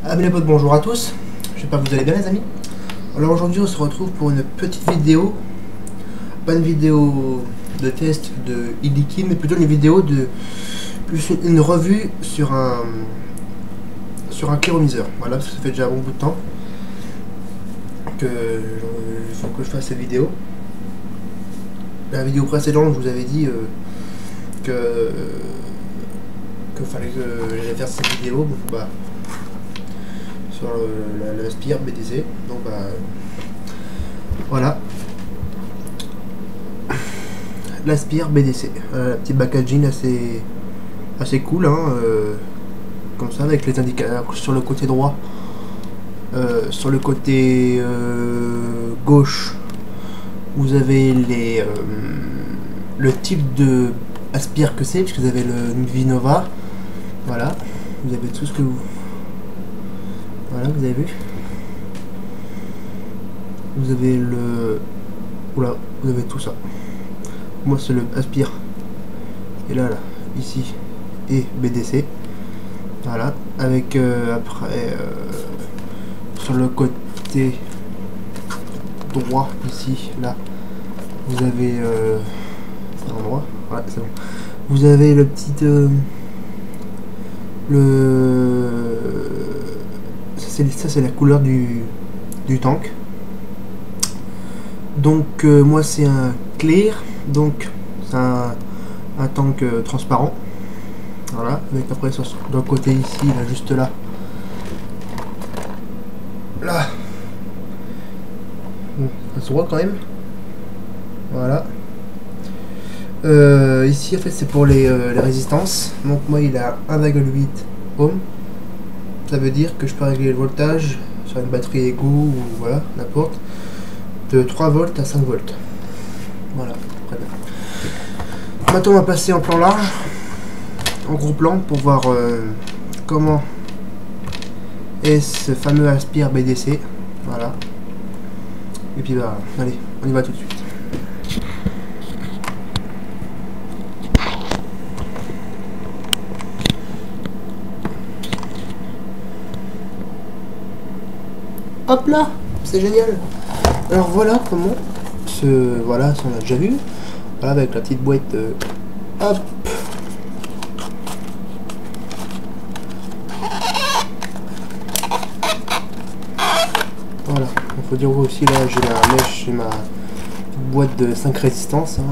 Amis les potes, bonjour à tous, j'espère que vous allez bien les amis. Alors aujourd'hui on se retrouve pour une petite vidéo, pas une vidéo de test de e-liquide, mais plutôt une vidéo de une revue sur un cléromiseur. Voilà, parce que ça fait déjà un bon bout de temps que il faut que je fasse cette vidéo. La vidéo précédente je vous avais dit que fallait que j'allais faire cette vidéo, bon, bah sur l'Aspire BDC, donc bah voilà, l'Aspire BDC, la petite packaging assez cool, hein, comme ça, avec les indicateurs sur le côté droit, sur le côté gauche vous avez le type de Aspire que c'est, puisque vous avez le Vinova, voilà, vous avez tout ce que vous... Voilà, vous avez vu. Vous avez le... Oula, vous avez tout ça. Moi c'est le Aspire. Et là, ici, et BDC. Voilà, avec après, sur le côté droit, ici, là, vous avez... c'est un endroit, voilà, c'est bon. Vous avez le petit... ça c'est la couleur du tank. Donc moi c'est un clear, donc c'est un tank transparent. Voilà, avec après sur d'un côté ici, là, juste là, bon, ça se voit quand même. Voilà. Ici en fait c'est pour les résistances. Donc moi il a 1,8 ohms. Ça veut dire que je peux régler le voltage sur une batterie Ego ou voilà, n'importe, de 3 volts à 5 volts. Voilà, très bien. Maintenant on va passer en plan large, en gros plan, pour voir comment est ce fameux Aspire BDC. Voilà. Et puis bah, allez, on y va tout de suite. Hop là, c'est génial. Alors voilà comment voilà, ça on a déjà vu. Voilà, avec la petite boîte, hop. Voilà, il faut dire aussi là, j'ai ma boîte de 5 résistances, hein,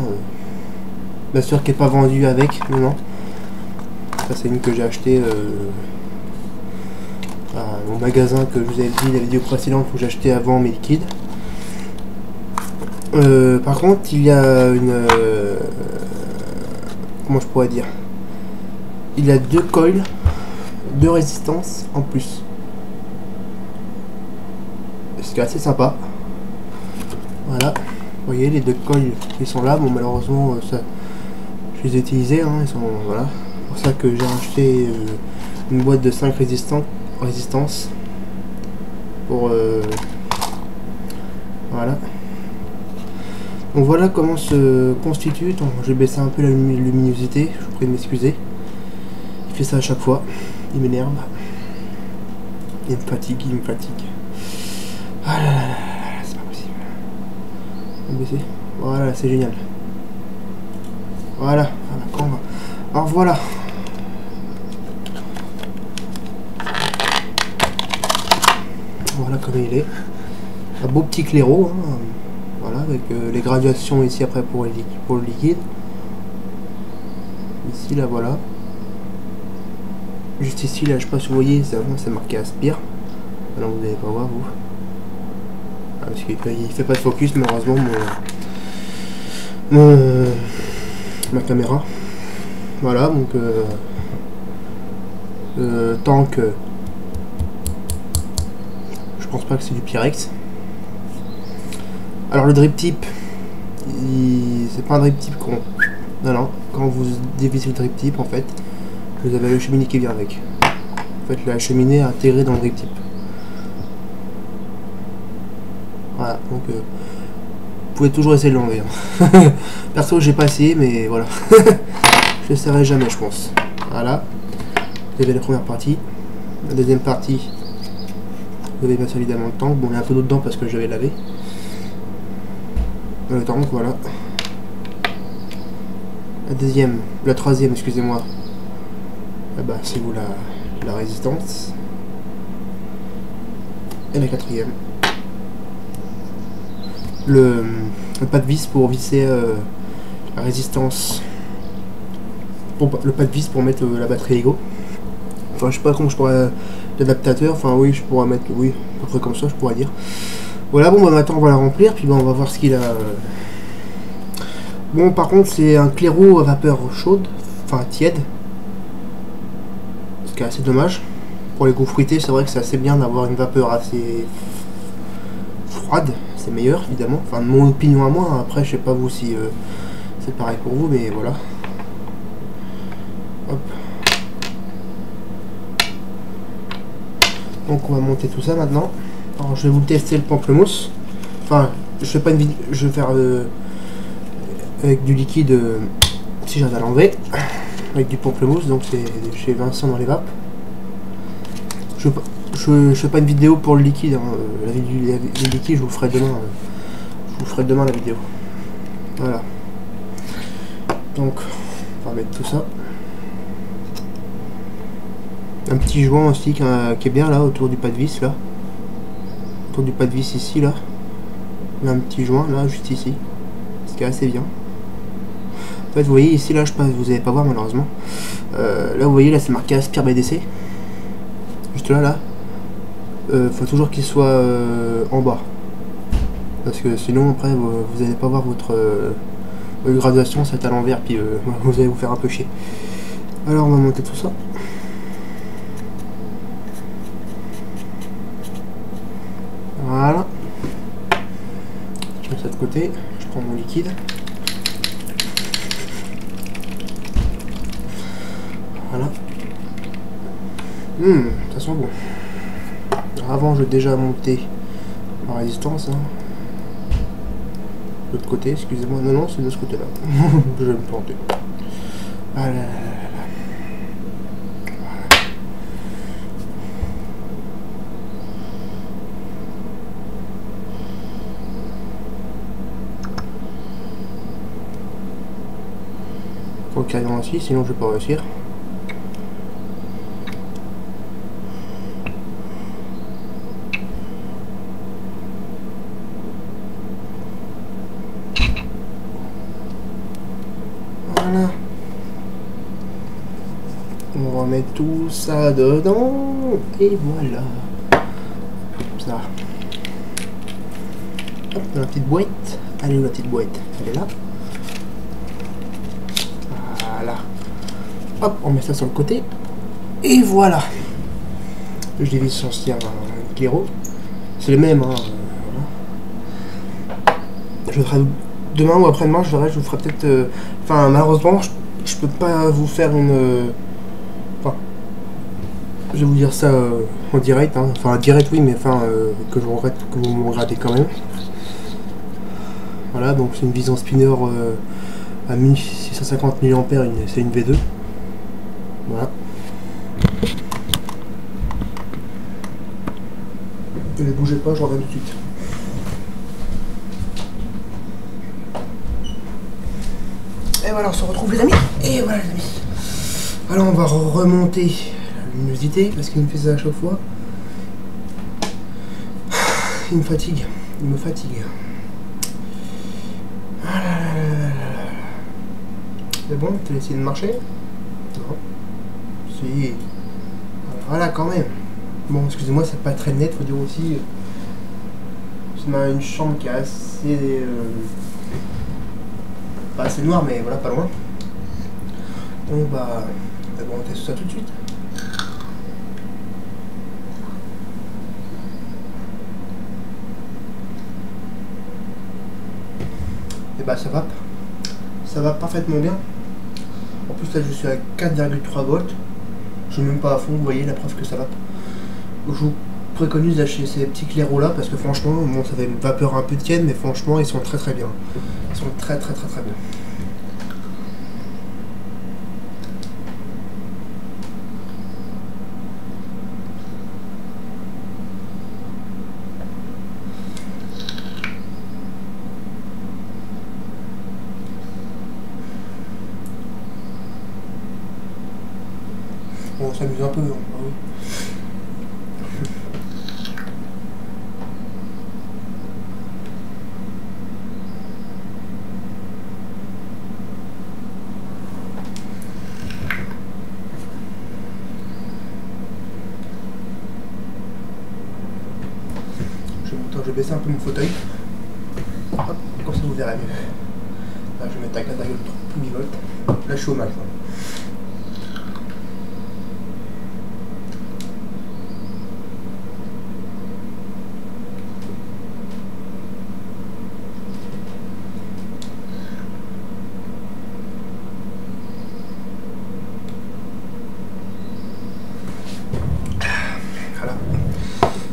bien sûr qu'elle n'est pas vendue avec, non. Ça c'est une que j'ai achetée à mon magasin, que je vous avais dit la vidéo précédente, où j'ai acheté avant mes liquides. Par contre il y a une comment je pourrais dire, il y a 2 coils, 2 résistances en plus, ce qui est assez sympa. Voilà, vous voyez les 2 coils qui sont là. Bon, malheureusement ça, je les ai utilisés, hein, ils sont, voilà, c'est pour ça que j'ai acheté une boîte de 5 résistances pour voilà. Donc voilà comment se constitue. Je vais baisser un peu la luminosité, je vous prie de m'excuser. Il fait ça à chaque fois, il m'énerve, il me fatigue, ah là là là, c'est pas possible. On va baisser, voilà, c'est génial. Voilà, alors voilà. Voilà comme il est. Un beau petit claireau, hein. Voilà, avec les graduations ici après pour le liquide. Ici là, voilà. Juste ici là, je sais pas si vous voyez, c'est marqué Aspire. Alors vous n'allez pas voir vous. Ah, parce qu'il fait pas de focus malheureusement ma caméra. Voilà, donc tank. Je pense pas que c'est du Pyrex. Alors le drip tip, c'est pas un drip tip con. Non, quand vous dévissez le drip tip, en fait, vous avez le cheminée qui vient avec. En fait, la cheminée est intégrée dans le drip tip. Voilà, donc vous pouvez toujours essayer de l'enlever. Hein. Perso, j'ai pas essayé, mais voilà. Je l'essaierai jamais, je pense. Voilà. Vous avez la première partie. La deuxième partie, Laver bien évidemment le tank. Bon, il y a un peu d'eau dedans parce que j'avais lavé. Le tank, voilà. La troisième, excusez-moi. Ah bah, c'est où la résistance. Et la quatrième. Le pas de vis pour visser la résistance. Le pas de vis pour mettre la batterie Ego. Enfin, je sais pas comment je pourrais. L'adaptateur, enfin, oui, je pourrais mettre. Oui, à peu près comme ça, je pourrais dire. Voilà, bon, bah maintenant on va la remplir, puis bah, on va voir ce qu'il a. Bon, par contre, c'est un claireau à vapeur chaude, enfin tiède. Ce qui est assez dommage. Pour les goûts fruités, c'est vrai que c'est assez bien d'avoir une vapeur assez froide. C'est meilleur, évidemment. Enfin, de mon opinion à moi. Hein. Après, je sais pas vous si c'est pareil pour vous, mais voilà. Hop. Donc, on va monter tout ça maintenant. Alors, je vais vous tester le pamplemousse. Enfin, je fais pas une vidéo. Je vais faire avec du liquide. Si j'arrive à l'enlever. Avec du pamplemousse, donc c'est chez Vincent dans les vapes. Je fais pas une vidéo pour le liquide, hein. Le liquide je vous ferai demain. Je vous ferai demain la vidéo. Voilà. Donc on va mettre tout ça. Un petit joint aussi qui est bien là autour du pas de vis là. Autour du pas de vis ici là. Un petit joint là juste ici. Ce qui est assez bien. En fait vous voyez ici là, je pense vous allez pas voir malheureusement. Là vous voyez là c'est marqué Aspire BDC. Juste là. Faut toujours qu'il soit en bas. Parce que sinon après vous n'allez pas voir votre graduation, ça va être à l'envers, puis vous allez vous faire un peu chier. Alors on va monter tout ça. Voilà. Je mets ça de côté, je prends mon liquide. Voilà. Ça sent bon. Avant, j'ai déjà monté ma résistance. Hein. De l'autre côté, excusez-moi. Non, c'est de ce côté-là. Je vais me planter. Ah là là là là. Voilà. Faut qu'il y ait ainsi, sinon je vais pas réussir. Voilà. On va mettre tout ça dedans. Et voilà. Ça. Hop, dans la petite boîte. Allez où la petite boîte? Elle est là. Voilà. Hop, on met ça sur le côté. Et voilà. Je dévisse son cire un claireau. C'est le même. Hein, voilà. Je ferai demain ou après-demain, je vous ferai peut-être. Enfin, malheureusement, je peux pas vous faire une. Enfin, je vais vous dire ça en direct. Hein. Enfin, en direct, oui, mais enfin, que je regrette que vous me regardez quand même. Voilà, donc c'est une vision spinner à 1650 mAh, c'est une V2. Voilà. Ne bougez pas, je reviens tout de suite. Et voilà, on se retrouve les amis. Et voilà les amis. Alors on va remonter la luminosité parce qu'il me fait ça à chaque fois. Il me fatigue. Il me fatigue. C'est bon, t'as essayé de marcher? Non. Si. Voilà quand même. Bon, excusez-moi, c'est pas très net, faut dire aussi. C'est une chambre qui est assez. Pas assez noire, mais voilà, pas loin. Donc, bah. On va tester ça tout de suite. Et bah, ça va. Ça va parfaitement bien. En plus, là, je suis à 4,3 volts. Je suis même pas à fond, vous voyez la preuve que ça va. Je vous préconise d'acheter ces petits claireaux là parce que franchement, bon, ça fait une vapeur un peu tiède, mais franchement, ils sont très très bien. Ils sont très bien. on s'amuse un peu. Hein, bah oui. Je vais baisser un peu mon fauteuil. Hop, comme ça vous verrez mieux. Là je vais mettre à 4,3 volts. Là je suis au max. Voilà.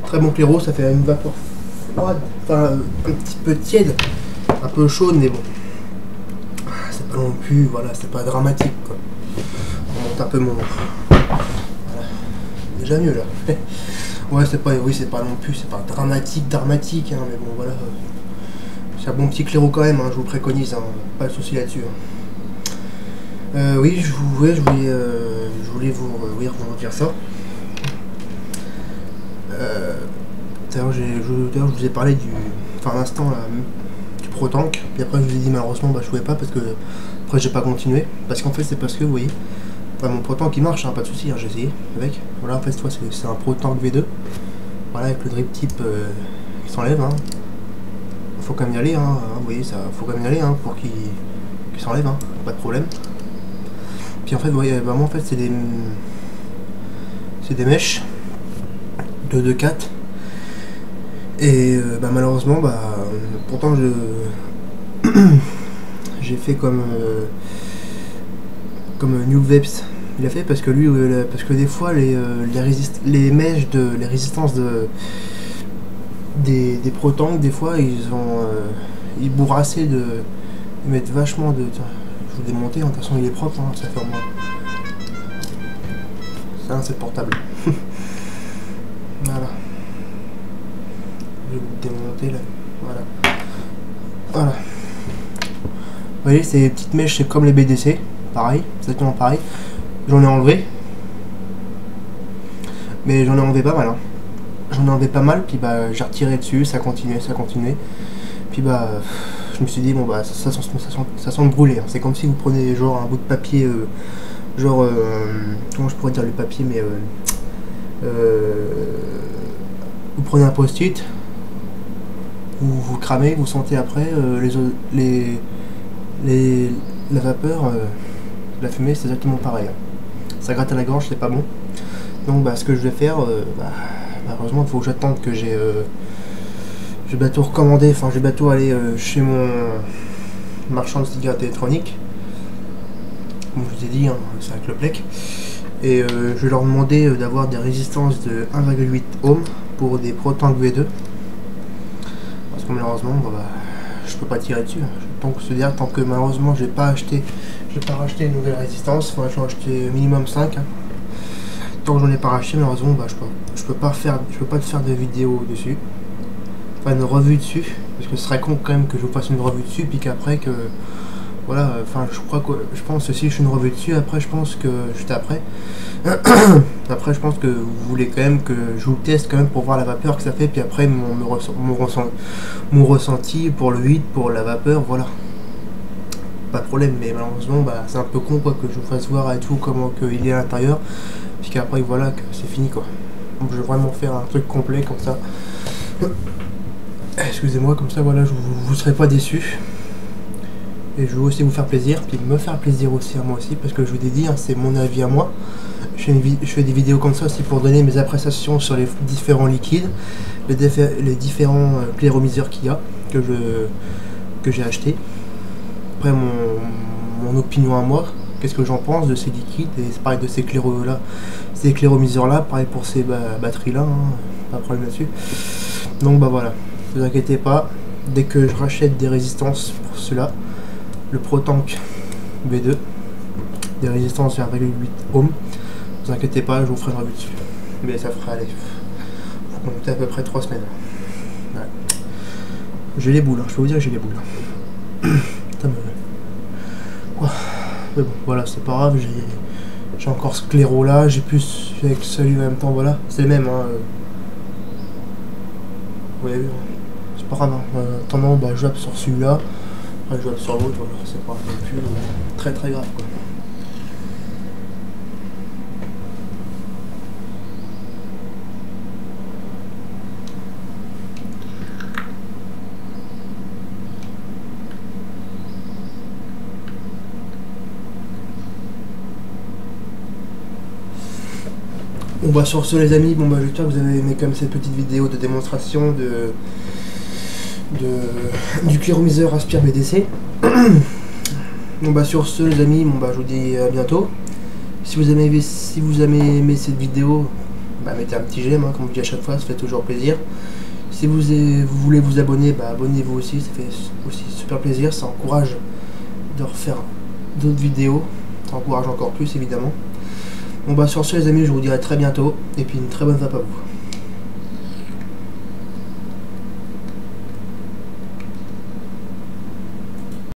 Très bon claireau, ça fait une vapeur froide, enfin un petit peu tiède, un peu chaude, mais bon. C'est pas non plus, voilà, c'est pas dramatique quoi. On monte un peu mon. Voilà. Déjà mieux là. Ouais, c'est pas, oui, c'est pas non plus, c'est pas dramatique, hein, mais bon voilà. C'est un bon petit claireau quand même, hein, je vous le préconise, hein, pas de souci là-dessus. Hein. Oui, je voulais vous dire ça. D'ailleurs, je vous ai parlé du, enfin à l'instant du ProTank, puis après je vous ai dit malheureusement bah, je pouvais pas parce que après j'ai pas continué, parce qu'en fait c'est parce que vous voyez, enfin, mon ProTank il marche, hein, pas de souci, hein, j'ai essayé avec, voilà en fait cette fois c'est un ProTank V2, voilà avec le drip type qui s'enlève, hein. Faut quand même y aller, hein, vous voyez ça, faut quand même y aller hein, pour qu'il s'enlève, hein, pas de problème. Puis en fait vous voyez, bah, moi en fait c'est des mèches de 2.4. Et bah, malheureusement, bah, pourtant j'ai fait comme New Vapes il a fait parce que lui, parce que des fois les mèches les résistances des ProTank, des fois ils bourrassaient ils mettent vachement de. Tiens, je vous démonter, hein, de toute façon il est propre, hein, ça fait au moins. Ça c'est le portable. Voilà. Je vais vous démonter là. Voilà. Voilà. Vous voyez, ces petites mèches, c'est comme les BDC. Pareil, exactement pareil. J'en ai enlevé. Mais j'en ai enlevé pas mal. Hein. J'en ai enlevé pas mal, puis bah j'ai retiré dessus, ça continuait. Puis bah je me suis dit, bon bah ça sent brûler. Hein. C'est comme si vous prenez genre un bout de papier, comment je pourrais dire le papier, mais vous prenez un post-it, vous cramez, vous sentez après la vapeur, la fumée, c'est exactement pareil. Ça gratte à la gorge, c'est pas bon. Donc bah, ce que je vais faire, malheureusement il faut que j'attende que j'ai bientôt recommandé, enfin je vais bientôt aller chez mon marchand de cigarettes électroniques. Comme je vous ai dit, hein, c'est avec le plec. Et je vais leur demander d'avoir des résistances de 1,8 ohms pour des ProTank V2. Parce que malheureusement, bah, je peux pas tirer dessus. Tant que malheureusement je n'ai pas racheté une nouvelle résistance, enfin j'en ai acheté minimum 5. Hein. Tant que j'en ai pas racheté, malheureusement, bah, je peux pas faire de vidéo dessus. Enfin une revue dessus. Parce que ce serait con quand même que je vous fasse une revue dessus, puis qu'après que. Voilà, enfin je pense que si je fais une revue dessus, après je pense que juste après je pense que vous voulez quand même que je vous teste quand même pour voir la vapeur que ça fait, puis après mon ressenti pour le 8, pour la vapeur, voilà. Pas de problème, mais malheureusement bah, c'est un peu con quoi que je vous fasse voir et tout comment il est à l'intérieur, puis qu'après voilà que c'est fini quoi. Donc je vais vraiment faire un truc complet comme ça. Excusez-moi, comme ça voilà, vous serez pas déçus. Et je veux aussi vous faire plaisir, puis me faire plaisir aussi à moi aussi, parce que je vous ai dit, hein, c'est mon avis à moi. Je fais des vidéos comme ça aussi pour donner mes appréciations sur les différents liquides, les différents clairomiseurs qu'il y a, que j'ai acheté. Après mon opinion à moi, qu'est-ce que j'en pense de ces liquides, et c'est pareil de ces clairomiseurs là, pareil pour ces batteries là, hein, pas de problème là-dessus. Donc bah voilà, ne vous inquiétez pas, dès que je rachète des résistances pour cela, le ProTank V2, des résistances de 1,8 ohms, ne vous inquiétez pas, je vous ferai une revue dessus. Mais ça fera aller. Faut compter à peu près 3 semaines. Ouais. J'ai les boules, hein. Je peux vous dire que j'ai les boules. Putain, mais bon, voilà, c'est pas grave, J'ai encore ce claireau là, j'ai plus avec celui en même temps, voilà. C'est le même, hein. Vous voyez, c'est pas grave. Hein. Attendant, bah, je zappe sur celui-là, après je zappe sur l'autre, voilà. C'est pas non plus très très grave, quoi. Bon bah sur ce les amis, bon bah j'espère que vous avez aimé comme cette petite vidéo de démonstration du clairomiseur Aspire BDC. Bon bah sur ce les amis, bon bah je vous dis à bientôt. Si vous avez aimé cette vidéo, bah mettez un petit j'aime, hein, comme je dis à chaque fois, ça fait toujours plaisir. Si vous voulez vous abonner, bah abonnez-vous aussi, ça fait aussi super plaisir, ça encourage de refaire d'autres vidéos, ça encourage encore plus évidemment. Bon bah sur ce les amis, je vous dis à très bientôt et puis une très bonne vape à vous.